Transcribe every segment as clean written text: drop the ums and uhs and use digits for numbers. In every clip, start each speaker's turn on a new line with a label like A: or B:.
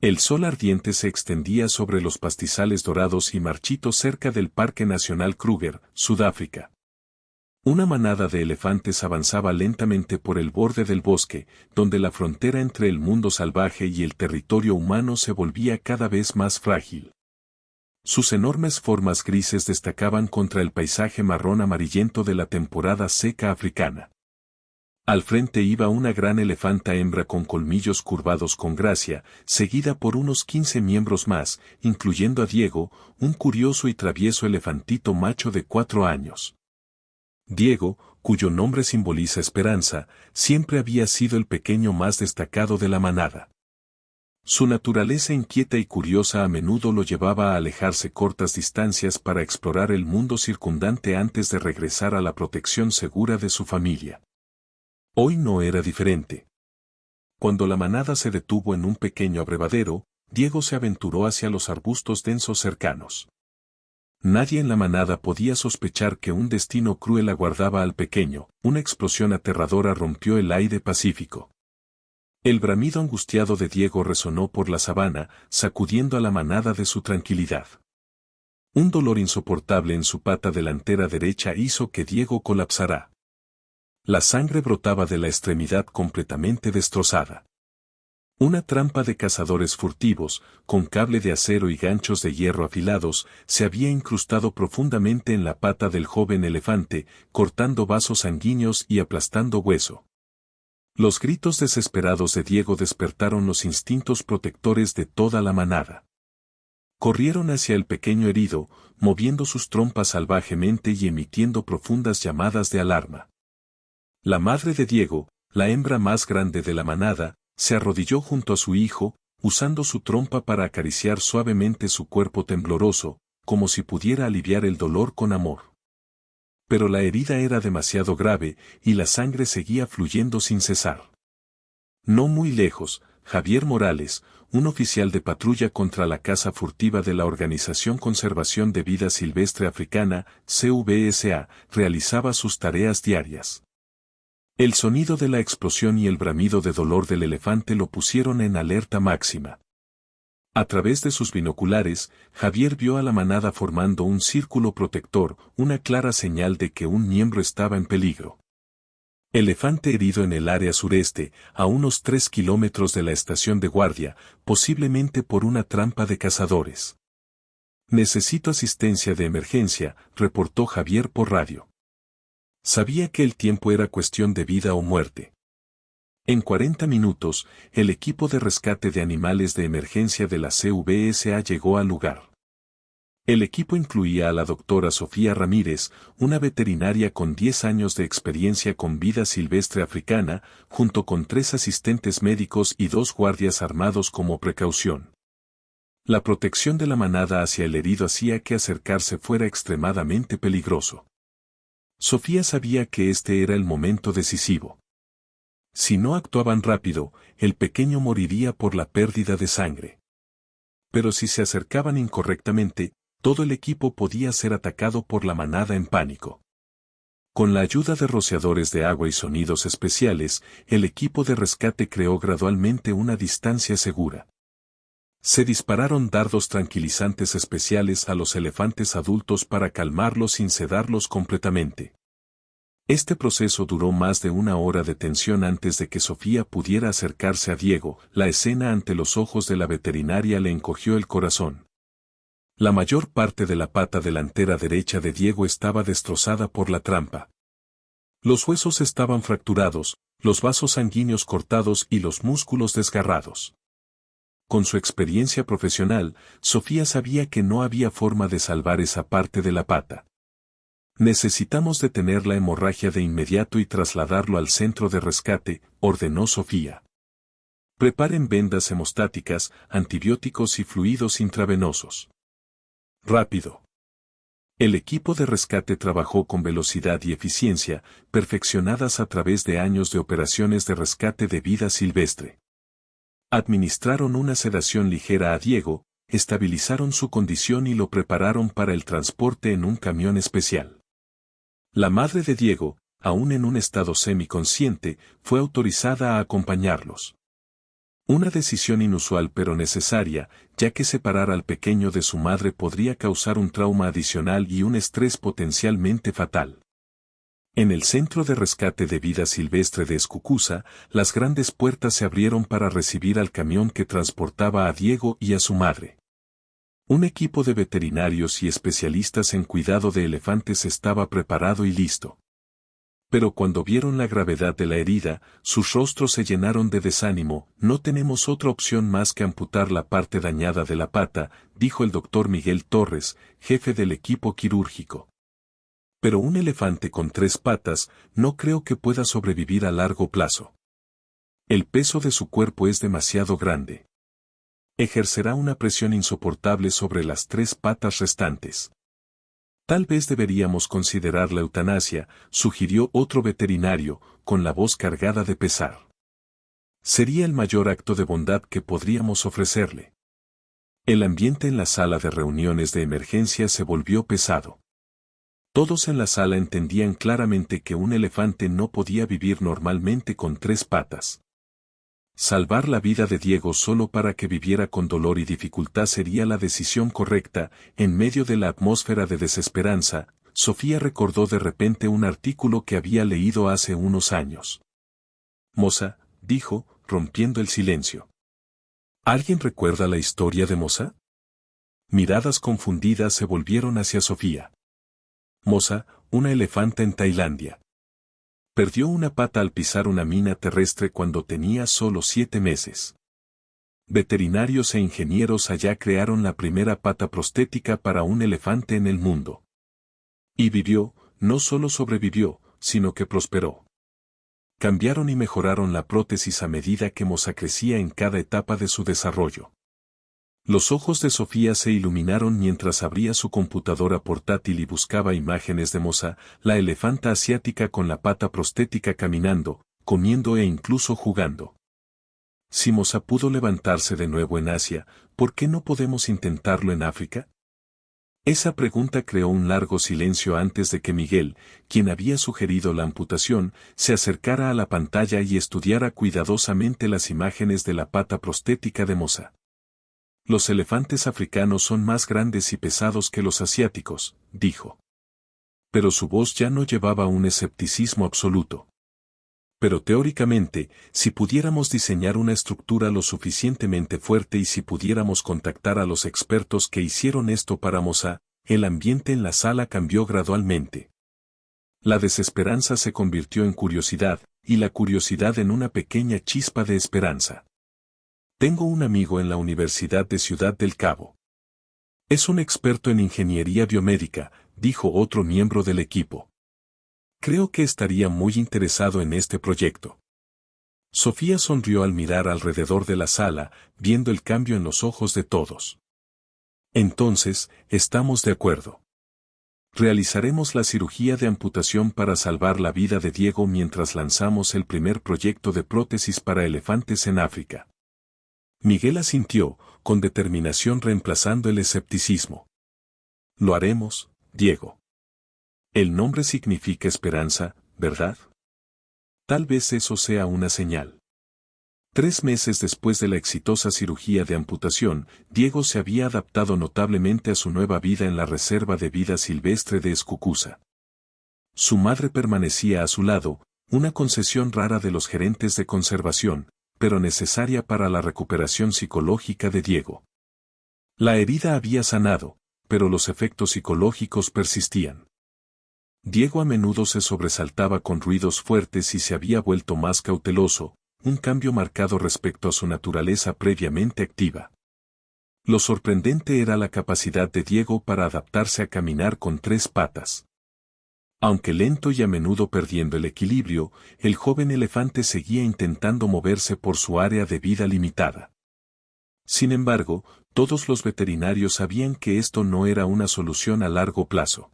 A: El sol ardiente se extendía sobre los pastizales dorados y marchitos cerca del Parque Nacional Kruger, Sudáfrica. Una manada de elefantes avanzaba lentamente por el borde del bosque, donde la frontera entre el mundo salvaje y el territorio humano se volvía cada vez más frágil. Sus enormes formas grises destacaban contra el paisaje marrón amarillento de la temporada seca africana. Al frente iba una gran elefanta hembra con colmillos curvados con gracia, seguida por unos 15 miembros más, incluyendo a Diego, un curioso y travieso elefantito macho de 4 años. Diego, cuyo nombre simboliza esperanza, siempre había sido el pequeño más destacado de la manada. Su naturaleza inquieta y curiosa a menudo lo llevaba a alejarse cortas distancias para explorar el mundo circundante antes de regresar a la protección segura de su familia. Hoy no era diferente. Cuando la manada se detuvo en un pequeño abrevadero, Diego se aventuró hacia los arbustos densos cercanos. Nadie en la manada podía sospechar que un destino cruel aguardaba al pequeño. Una explosión aterradora rompió el aire pacífico. El bramido angustiado de Diego resonó por la sabana, sacudiendo a la manada de su tranquilidad. Un dolor insoportable en su pata delantera derecha hizo que Diego colapsara. La sangre brotaba de la extremidad completamente destrozada. Una trampa de cazadores furtivos, con cable de acero y ganchos de hierro afilados, se había incrustado profundamente en la pata del joven elefante, cortando vasos sanguíneos y aplastando hueso. Los gritos desesperados de Diego despertaron los instintos protectores de toda la manada. Corrieron hacia el pequeño herido, moviendo sus trompas salvajemente y emitiendo profundas llamadas de alarma. La madre de Diego, la hembra más grande de la manada, se arrodilló junto a su hijo, usando su trompa para acariciar suavemente su cuerpo tembloroso, como si pudiera aliviar el dolor con amor. Pero la herida era demasiado grave, y la sangre seguía fluyendo sin cesar. No muy lejos, Javier Morales, un oficial de patrulla contra la caza furtiva de la Organización Conservación de Vida Silvestre Africana, CVSA, realizaba sus tareas diarias. El sonido de la explosión y el bramido de dolor del elefante lo pusieron en alerta máxima. A través de sus binoculares, Javier vio a la manada formando un círculo protector, una clara señal de que un miembro estaba en peligro. Elefante herido en el área sureste, a unos 3 kilómetros de la estación de guardia, posiblemente por una trampa de cazadores. Necesito asistencia de emergencia, reportó Javier por radio. Sabía que el tiempo era cuestión de vida o muerte. En 40 minutos, el equipo de rescate de animales de emergencia de la CVSA llegó al lugar. El equipo incluía a la doctora Sofía Ramírez, una veterinaria con 10 años de experiencia con vida silvestre africana, junto con 3 asistentes médicos y 2 guardias armados como precaución. La protección de la manada hacia el herido hacía que acercarse fuera extremadamente peligroso. Sofía sabía que este era el momento decisivo. Si no actuaban rápido, el pequeño moriría por la pérdida de sangre. Pero si se acercaban incorrectamente, todo el equipo podía ser atacado por la manada en pánico. Con la ayuda de rociadores de agua y sonidos especiales, el equipo de rescate creó gradualmente una distancia segura. Se dispararon dardos tranquilizantes especiales a los elefantes adultos para calmarlos sin sedarlos completamente. Este proceso duró más de 1 hora de tensión antes de que Sofía pudiera acercarse a Diego. La escena ante los ojos de la veterinaria le encogió el corazón. La mayor parte de la pata delantera derecha de Diego estaba destrozada por la trampa. Los huesos estaban fracturados, los vasos sanguíneos cortados y los músculos desgarrados. Con su experiencia profesional, Sofía sabía que no había forma de salvar esa parte de la pata. Necesitamos detener la hemorragia de inmediato y trasladarlo al centro de rescate, ordenó Sofía. Preparen vendas hemostáticas, antibióticos y fluidos intravenosos. Rápido. El equipo de rescate trabajó con velocidad y eficiencia, perfeccionadas a través de años de operaciones de rescate de vida silvestre. Administraron una sedación ligera a Diego, estabilizaron su condición y lo prepararon para el transporte en un camión especial. La madre de Diego, aún en un estado semiconsciente, fue autorizada a acompañarlos. Una decisión inusual pero necesaria, ya que separar al pequeño de su madre podría causar un trauma adicional y un estrés potencialmente fatal. En el Centro de Rescate de Vida Silvestre de Escucusa, las grandes puertas se abrieron para recibir al camión que transportaba a Diego y a su madre. Un equipo de veterinarios y especialistas en cuidado de elefantes estaba preparado y listo. Pero cuando vieron la gravedad de la herida, sus rostros se llenaron de desánimo. No tenemos otra opción más que amputar la parte dañada de la pata, dijo el doctor Miguel Torres, jefe del equipo quirúrgico. Pero un elefante con 3 patas, no creo que pueda sobrevivir a largo plazo. El peso de su cuerpo es demasiado grande. Ejercerá una presión insoportable sobre las 3 patas restantes. Tal vez deberíamos considerar la eutanasia, sugirió otro veterinario, con la voz cargada de pesar. Sería el mayor acto de bondad que podríamos ofrecerle. El ambiente en la sala de reuniones de emergencia se volvió pesado. Todos en la sala entendían claramente que un elefante no podía vivir normalmente con 3 patas. Salvar la vida de Diego solo para que viviera con dolor y dificultad sería la decisión correcta. En medio de la atmósfera de desesperanza, Sofía recordó de repente un artículo que había leído hace unos años. Mosa, dijo, rompiendo el silencio. ¿Alguien recuerda la historia de Mosa? Miradas confundidas se volvieron hacia Sofía. Mosa, una elefanta en Tailandia. Perdió una pata al pisar una mina terrestre cuando tenía solo 7 meses. Veterinarios e ingenieros allá crearon la primera pata prostética para un elefante en el mundo. Y vivió, no solo sobrevivió, sino que prosperó. Cambiaron y mejoraron la prótesis a medida que Mosa crecía en cada etapa de su desarrollo. Los ojos de Sofía se iluminaron mientras abría su computadora portátil y buscaba imágenes de Mosa, la elefanta asiática con la pata prostética caminando, comiendo e incluso jugando. Si Mosa pudo levantarse de nuevo en Asia, ¿por qué no podemos intentarlo en África? Esa pregunta creó un largo silencio antes de que Miguel, quien había sugerido la amputación, se acercara a la pantalla y estudiara cuidadosamente las imágenes de la pata prostética de Mosa. Los elefantes africanos son más grandes y pesados que los asiáticos, dijo. Pero su voz ya no llevaba un escepticismo absoluto. Pero teóricamente, si pudiéramos diseñar una estructura lo suficientemente fuerte y si pudiéramos contactar a los expertos que hicieron esto para Mosa, el ambiente en la sala cambió gradualmente. La desesperanza se convirtió en curiosidad, y la curiosidad en una pequeña chispa de esperanza. Tengo un amigo en la Universidad de Ciudad del Cabo. Es un experto en ingeniería biomédica, dijo otro miembro del equipo. Creo que estaría muy interesado en este proyecto. Sofía sonrió al mirar alrededor de la sala, viendo el cambio en los ojos de todos. Entonces, estamos de acuerdo. Realizaremos la cirugía de amputación para salvar la vida de Diego mientras lanzamos el primer proyecto de prótesis para elefantes en África. Miguel asintió, con determinación reemplazando el escepticismo. Lo haremos, Diego. El nombre significa esperanza, ¿verdad? Tal vez eso sea una señal. 3 meses después de la exitosa cirugía de amputación, Diego se había adaptado notablemente a su nueva vida en la Reserva de Vida Silvestre de Escucusa. Su madre permanecía a su lado, una concesión rara de los gerentes de conservación, pero necesaria para la recuperación psicológica de Diego. La herida había sanado, pero los efectos psicológicos persistían. Diego a menudo se sobresaltaba con ruidos fuertes y se había vuelto más cauteloso, un cambio marcado respecto a su naturaleza previamente activa. Lo sorprendente era la capacidad de Diego para adaptarse a caminar con 3 patas. Aunque lento y a menudo perdiendo el equilibrio, el joven elefante seguía intentando moverse por su área de vida limitada. Sin embargo, todos los veterinarios sabían que esto no era una solución a largo plazo.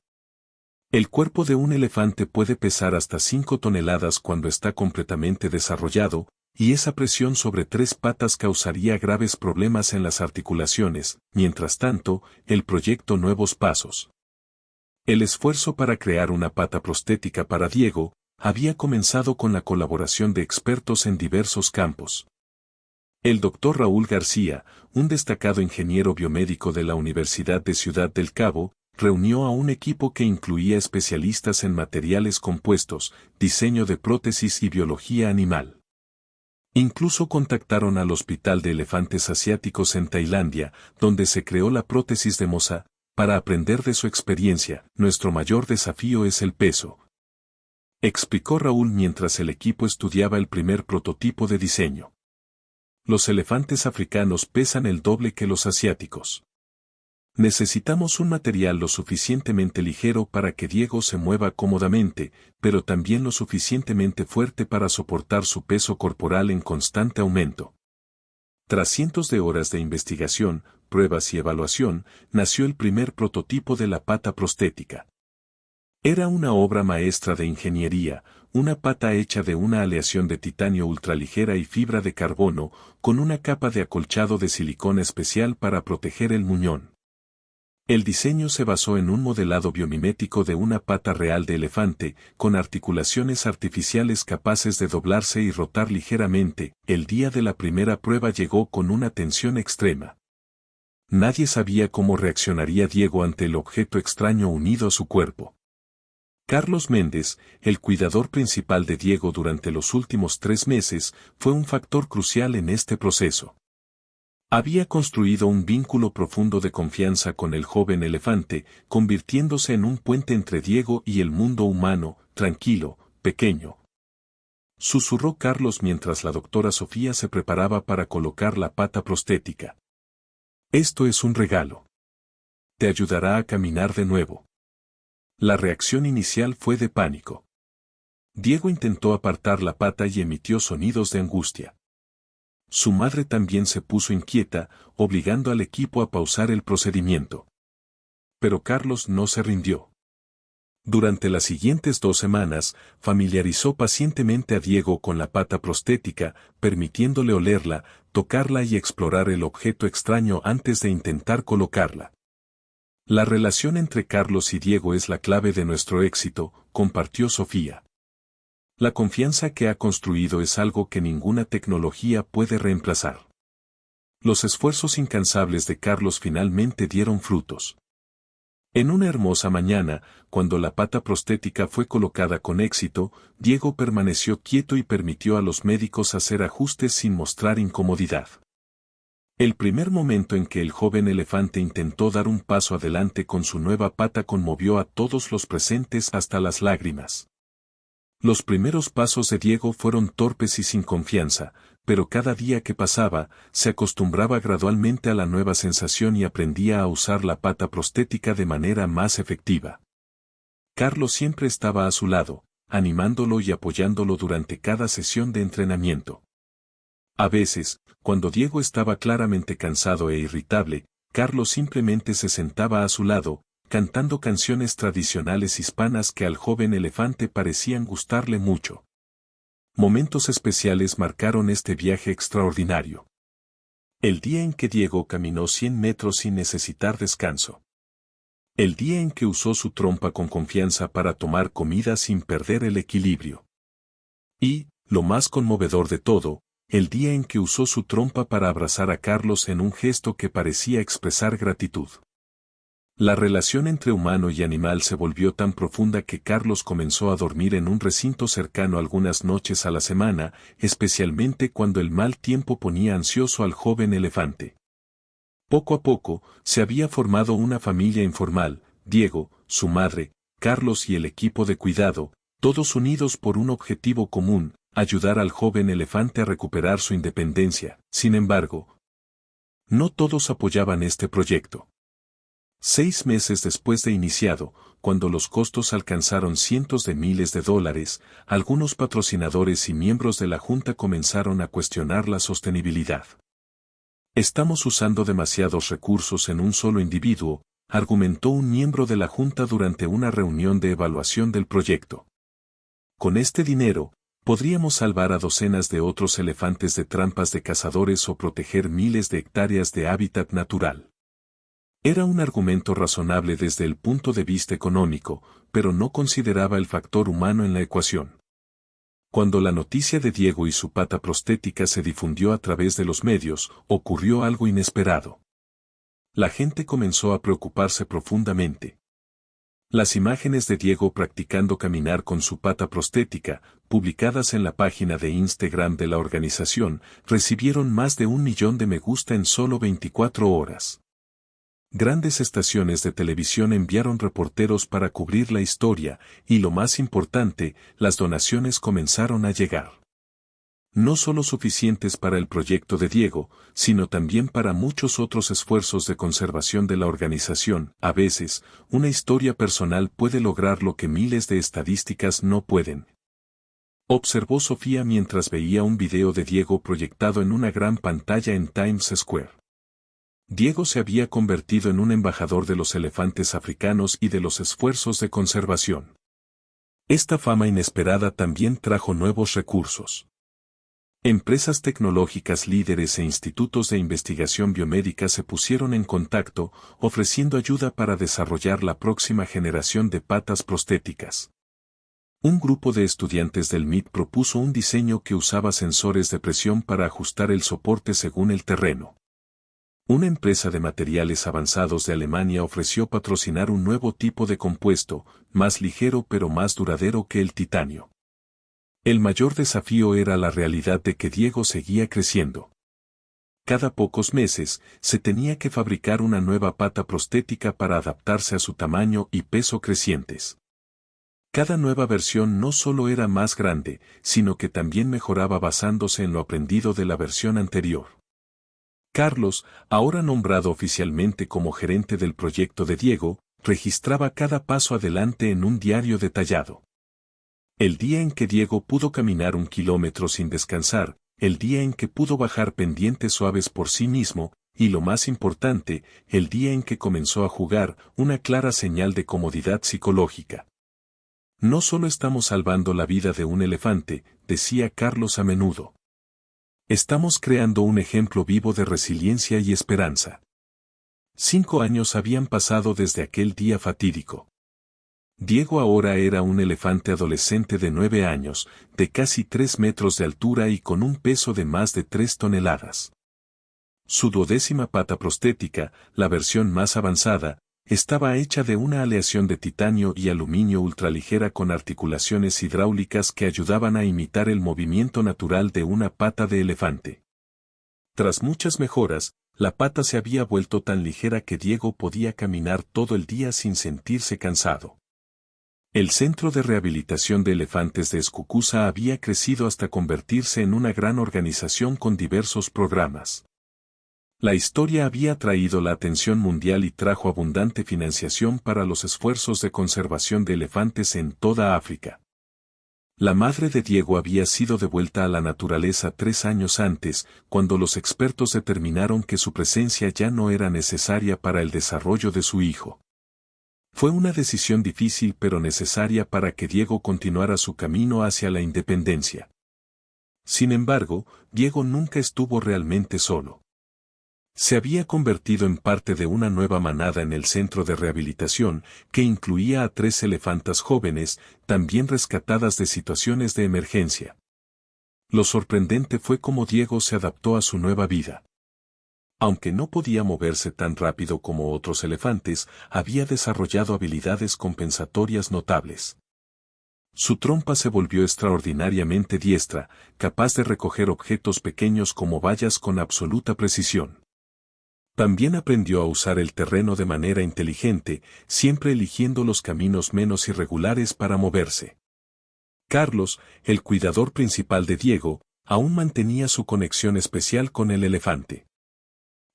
A: El cuerpo de un elefante puede pesar hasta 5 toneladas cuando está completamente desarrollado, y esa presión sobre 3 patas causaría graves problemas en las articulaciones. Mientras tanto, el proyecto Nuevos Pasos. El esfuerzo para crear una pata prostética para Diego había comenzado con la colaboración de expertos en diversos campos. El doctor Raúl García, un destacado ingeniero biomédico de la Universidad de Ciudad del Cabo, reunió a un equipo que incluía especialistas en materiales compuestos, diseño de prótesis y biología animal. Incluso contactaron al Hospital de Elefantes Asiáticos en Tailandia, donde se creó la prótesis de Mosa, para aprender de su experiencia. Nuestro mayor desafío es el peso, explicó Raúl mientras el equipo estudiaba el primer prototipo de diseño. Los elefantes africanos pesan el doble que los asiáticos. Necesitamos un material lo suficientemente ligero para que Diego se mueva cómodamente, pero también lo suficientemente fuerte para soportar su peso corporal en constante aumento. Tras cientos de horas de investigación, pruebas y evaluación, nació el primer prototipo de la pata prostética. Era una obra maestra de ingeniería, una pata hecha de una aleación de titanio ultraligera y fibra de carbono, con una capa de acolchado de silicona especial para proteger el muñón. El diseño se basó en un modelado biomimético de una pata real de elefante, con articulaciones artificiales capaces de doblarse y rotar ligeramente. El día de la primera prueba llegó con una tensión extrema. Nadie sabía cómo reaccionaría Diego ante el objeto extraño unido a su cuerpo. Carlos Méndez, el cuidador principal de Diego durante los últimos 3 meses, fue un factor crucial en este proceso. Había construido un vínculo profundo de confianza con el joven elefante, convirtiéndose en un puente entre Diego y el mundo humano, tranquilo, pequeño. Susurró Carlos mientras la doctora Sofía se preparaba para colocar la pata prostética. Esto es un regalo. Te ayudará a caminar de nuevo. La reacción inicial fue de pánico. Diego intentó apartar la pata y emitió sonidos de angustia. Su madre también se puso inquieta, obligando al equipo a pausar el procedimiento. Pero Carlos no se rindió. Durante las siguientes 2 semanas, familiarizó pacientemente a Diego con la pata prostética, permitiéndole olerla, tocarla y explorar el objeto extraño antes de intentar colocarla. La relación entre Carlos y Diego es la clave de nuestro éxito, compartió Sofía. La confianza que ha construido es algo que ninguna tecnología puede reemplazar. Los esfuerzos incansables de Carlos finalmente dieron frutos. En una hermosa mañana, cuando la pata prostética fue colocada con éxito, Diego permaneció quieto y permitió a los médicos hacer ajustes sin mostrar incomodidad. El primer momento en que el joven elefante intentó dar un paso adelante con su nueva pata conmovió a todos los presentes hasta las lágrimas. Los primeros pasos de Diego fueron torpes y sin confianza, pero cada día que pasaba, se acostumbraba gradualmente a la nueva sensación y aprendía a usar la pata prostética de manera más efectiva. Carlos siempre estaba a su lado, animándolo y apoyándolo durante cada sesión de entrenamiento. A veces, cuando Diego estaba claramente cansado e irritable, Carlos simplemente se sentaba a su lado, cantando canciones tradicionales hispanas que al joven elefante parecían gustarle mucho. Momentos especiales marcaron este viaje extraordinario. El día en que Diego caminó 100 metros sin necesitar descanso. El día en que usó su trompa con confianza para tomar comida sin perder el equilibrio. Y, lo más conmovedor de todo, el día en que usó su trompa para abrazar a Carlos en un gesto que parecía expresar gratitud. La relación entre humano y animal se volvió tan profunda que Carlos comenzó a dormir en un recinto cercano algunas noches a la semana, especialmente cuando el mal tiempo ponía ansioso al joven elefante. Poco a poco, se había formado una familia informal, Diego, su madre, Carlos y el equipo de cuidado, todos unidos por un objetivo común, ayudar al joven elefante a recuperar su independencia. Sin embargo, no todos apoyaban este proyecto. 6 meses después de iniciado, cuando los costos alcanzaron cientos de miles de dólares, algunos patrocinadores y miembros de la Junta comenzaron a cuestionar la sostenibilidad. Estamos usando demasiados recursos en un solo individuo, argumentó un miembro de la Junta durante una reunión de evaluación del proyecto. Con este dinero, podríamos salvar a docenas de otros elefantes de trampas de cazadores o proteger miles de hectáreas de hábitat natural. Era un argumento razonable desde el punto de vista económico, pero no consideraba el factor humano en la ecuación. Cuando la noticia de Diego y su pata prostética se difundió a través de los medios, ocurrió algo inesperado. La gente comenzó a preocuparse profundamente. Las imágenes de Diego practicando caminar con su pata prostética, publicadas en la página de Instagram de la organización, recibieron más de 1 millón de me gusta en solo 24 horas. Grandes estaciones de televisión enviaron reporteros para cubrir la historia, y lo más importante, las donaciones comenzaron a llegar. No solo suficientes para el proyecto de Diego, sino también para muchos otros esfuerzos de conservación de la organización. A veces, una historia personal puede lograr lo que miles de estadísticas no pueden. Observó Sofía mientras veía un video de Diego proyectado en una gran pantalla en Times Square. Diego se había convertido en un embajador de los elefantes africanos y de los esfuerzos de conservación. Esta fama inesperada también trajo nuevos recursos. Empresas tecnológicas líderes e institutos de investigación biomédica se pusieron en contacto, ofreciendo ayuda para desarrollar la próxima generación de patas prostéticas. Un grupo de estudiantes del MIT propuso un diseño que usaba sensores de presión para ajustar el soporte según el terreno. Una empresa de materiales avanzados de Alemania ofreció patrocinar un nuevo tipo de compuesto, más ligero pero más duradero que el titanio. El mayor desafío era la realidad de que Diego seguía creciendo. Cada pocos meses, se tenía que fabricar una nueva pata prostética para adaptarse a su tamaño y peso crecientes. Cada nueva versión no solo era más grande, sino que también mejoraba basándose en lo aprendido de la versión anterior. Carlos, ahora nombrado oficialmente como gerente del proyecto de Diego, registraba cada paso adelante en un diario detallado. El día en que Diego pudo caminar 1 kilómetro sin descansar, el día en que pudo bajar pendientes suaves por sí mismo, y lo más importante, el día en que comenzó a jugar, una clara señal de comodidad psicológica. No solo estamos salvando la vida de un elefante, decía Carlos a menudo. Estamos creando un ejemplo vivo de resiliencia y esperanza. 5 años habían pasado desde aquel día fatídico. Diego ahora era un elefante adolescente de 9 años, de casi 3 metros de altura y con un peso de más de 3 toneladas. Su 12ª pata prostética, la versión más avanzada, estaba hecha de una aleación de titanio y aluminio ultraligera con articulaciones hidráulicas que ayudaban a imitar el movimiento natural de una pata de elefante. Tras muchas mejoras, la pata se había vuelto tan ligera que Diego podía caminar todo el día sin sentirse cansado. El Centro de Rehabilitación de Elefantes de Escucusa había crecido hasta convertirse en una gran organización con diversos programas. La historia había atraído la atención mundial y trajo abundante financiación para los esfuerzos de conservación de elefantes en toda África. La madre de Diego había sido devuelta a la naturaleza 3 años antes, cuando los expertos determinaron que su presencia ya no era necesaria para el desarrollo de su hijo. Fue una decisión difícil pero necesaria para que Diego continuara su camino hacia la independencia. Sin embargo, Diego nunca estuvo realmente solo. Se había convertido en parte de una nueva manada en el centro de rehabilitación, que incluía a 3 elefantas jóvenes, también rescatadas de situaciones de emergencia. Lo sorprendente fue cómo Diego se adaptó a su nueva vida. Aunque no podía moverse tan rápido como otros elefantes, había desarrollado habilidades compensatorias notables. Su trompa se volvió extraordinariamente diestra, capaz de recoger objetos pequeños como vallas con absoluta precisión. También aprendió a usar el terreno de manera inteligente, siempre eligiendo los caminos menos irregulares para moverse. Carlos, el cuidador principal de Diego, aún mantenía su conexión especial con el elefante.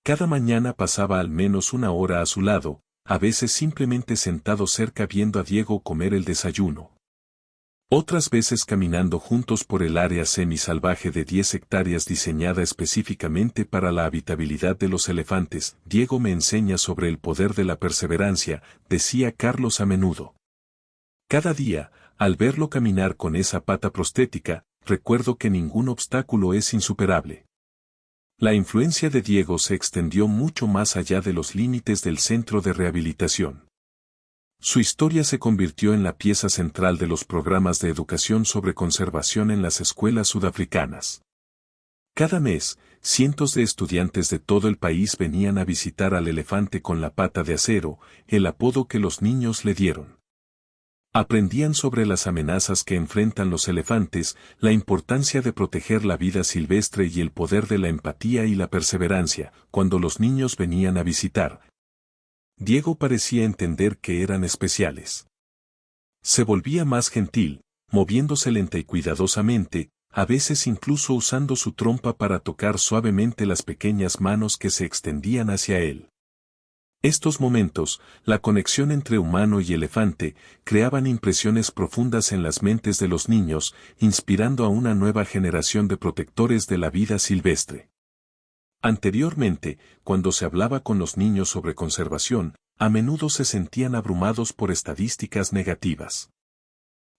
A: Cada mañana pasaba al menos 1 hora a su lado, a veces simplemente sentado cerca viendo a Diego comer el desayuno. Otras veces caminando juntos por el área semisalvaje de 10 hectáreas diseñada específicamente para la habitabilidad de los elefantes. Diego me enseña sobre el poder de la perseverancia, decía Carlos a menudo. Cada día, al verlo caminar con esa pata prostética, recuerdo que ningún obstáculo es insuperable. La influencia de Diego se extendió mucho más allá de los límites del centro de rehabilitación. Su historia se convirtió en la pieza central de los programas de educación sobre conservación en las escuelas sudafricanas. Cada mes, cientos de estudiantes de todo el país venían a visitar al elefante con la pata de acero, el apodo que los niños le dieron. Aprendían sobre las amenazas que enfrentan los elefantes, la importancia de proteger la vida silvestre y el poder de la empatía y la perseverancia. Cuando los niños venían a visitar, Diego parecía entender que eran especiales. Se volvía más gentil, moviéndose lenta y cuidadosamente, a veces incluso usando su trompa para tocar suavemente las pequeñas manos que se extendían hacia él. Estos momentos, la conexión entre humano y elefante, creaban impresiones profundas en las mentes de los niños, inspirando a una nueva generación de protectores de la vida silvestre. Anteriormente, cuando se hablaba con los niños sobre conservación, a menudo se sentían abrumados por estadísticas negativas.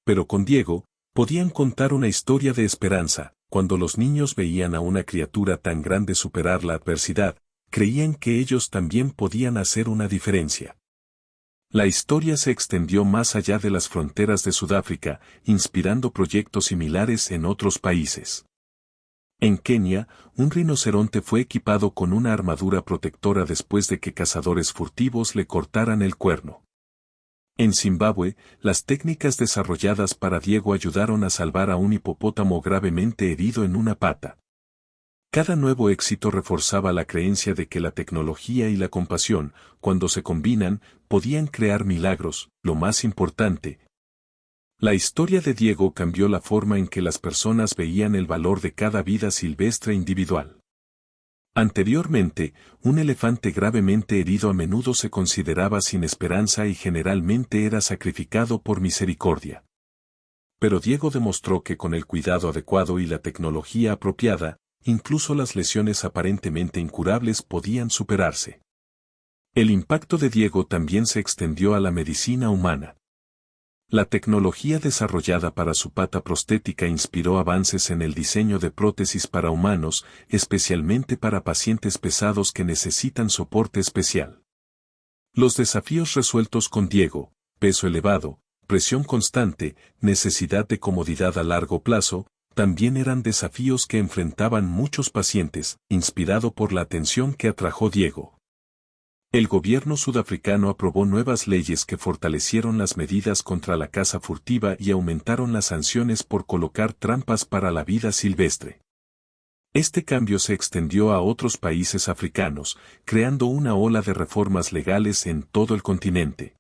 A: Pero con Diego, podían contar una historia de esperanza. Cuando los niños veían a una criatura tan grande superar la adversidad, creían que ellos también podían hacer una diferencia. La historia se extendió más allá de las fronteras de Sudáfrica, inspirando proyectos similares en otros países. En Kenia, un rinoceronte fue equipado con una armadura protectora después de que cazadores furtivos le cortaran el cuerno. En Zimbabue, las técnicas desarrolladas para Diego ayudaron a salvar a un hipopótamo gravemente herido en una pata. Cada nuevo éxito reforzaba la creencia de que la tecnología y la compasión, cuando se combinan, podían crear milagros. Lo más importante, la historia de Diego cambió la forma en que las personas veían el valor de cada vida silvestre individual. Anteriormente, un elefante gravemente herido a menudo se consideraba sin esperanza y generalmente era sacrificado por misericordia. Pero Diego demostró que con el cuidado adecuado y la tecnología apropiada, incluso las lesiones aparentemente incurables podían superarse. El impacto de Diego también se extendió a la medicina humana. La tecnología desarrollada para su pata prostética inspiró avances en el diseño de prótesis para humanos, especialmente para pacientes pesados que necesitan soporte especial. Los desafíos resueltos con Diego, peso elevado, presión constante, necesidad de comodidad a largo plazo, también eran desafíos que enfrentaban muchos pacientes, inspirado por la atención que atrajo Diego. El gobierno sudafricano aprobó nuevas leyes que fortalecieron las medidas contra la caza furtiva y aumentaron las sanciones por colocar trampas para la vida silvestre. Este cambio se extendió a otros países africanos, creando una ola de reformas legales en todo el continente.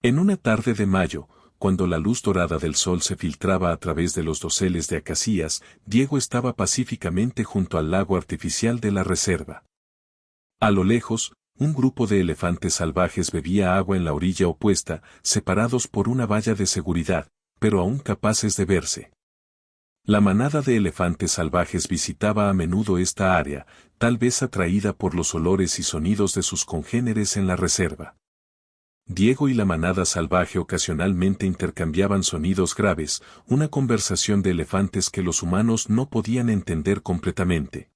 A: En una tarde de mayo, cuando la luz dorada del sol se filtraba a través de los doseles de acacias, Diego estaba pacíficamente junto al lago artificial de la reserva. A lo lejos, un grupo de elefantes salvajes bebía agua en la orilla opuesta, separados por una valla de seguridad, pero aún capaces de verse. La manada de elefantes salvajes visitaba a menudo esta área, tal vez atraída por los olores y sonidos de sus congéneres en la reserva. Diego y la manada salvaje ocasionalmente intercambiaban sonidos graves, una conversación de elefantes que los humanos no podían entender completamente.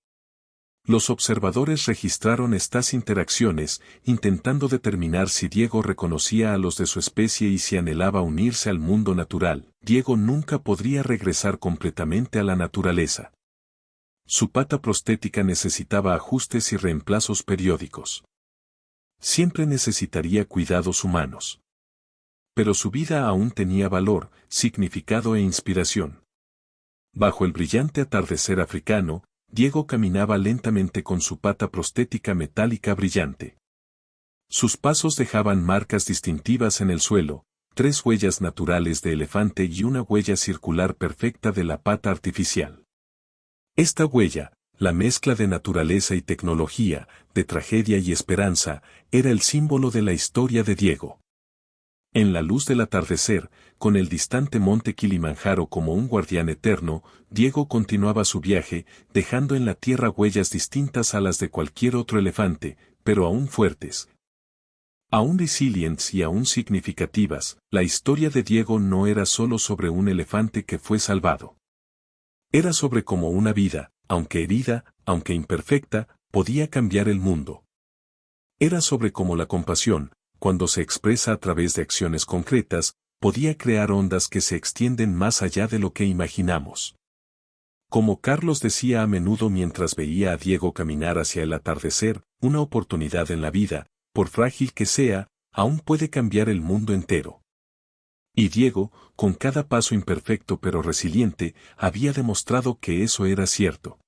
A: Los observadores registraron estas interacciones, intentando determinar si Diego reconocía a los de su especie y si anhelaba unirse al mundo natural. Diego nunca podría regresar completamente a la naturaleza. Su pata prostética necesitaba ajustes y reemplazos periódicos. Siempre necesitaría cuidados humanos. Pero su vida aún tenía valor, significado e inspiración. Bajo el brillante atardecer africano, Diego caminaba lentamente con su pata prostética metálica brillante. Sus pasos dejaban marcas distintivas en el suelo, 3 huellas naturales de elefante y una huella circular perfecta de la pata artificial. Esta huella, la mezcla de naturaleza y tecnología, de tragedia y esperanza, era el símbolo de la historia de Diego. En la luz del atardecer, con el distante monte Kilimanjaro como un guardián eterno, Diego continuaba su viaje, dejando en la tierra huellas distintas a las de cualquier otro elefante, pero aún fuertes. Aún resilientes y aún significativas. La historia de Diego no era solo sobre un elefante que fue salvado. Era sobre cómo una vida, aunque herida, aunque imperfecta, podía cambiar el mundo. Era sobre cómo la compasión, cuando se expresa a través de acciones concretas, podía crear ondas que se extienden más allá de lo que imaginamos. Como Carlos decía a menudo mientras veía a Diego caminar hacia el atardecer, una oportunidad en la vida, por frágil que sea, aún puede cambiar el mundo entero. Y Diego, con cada paso imperfecto pero resiliente, había demostrado que eso era cierto.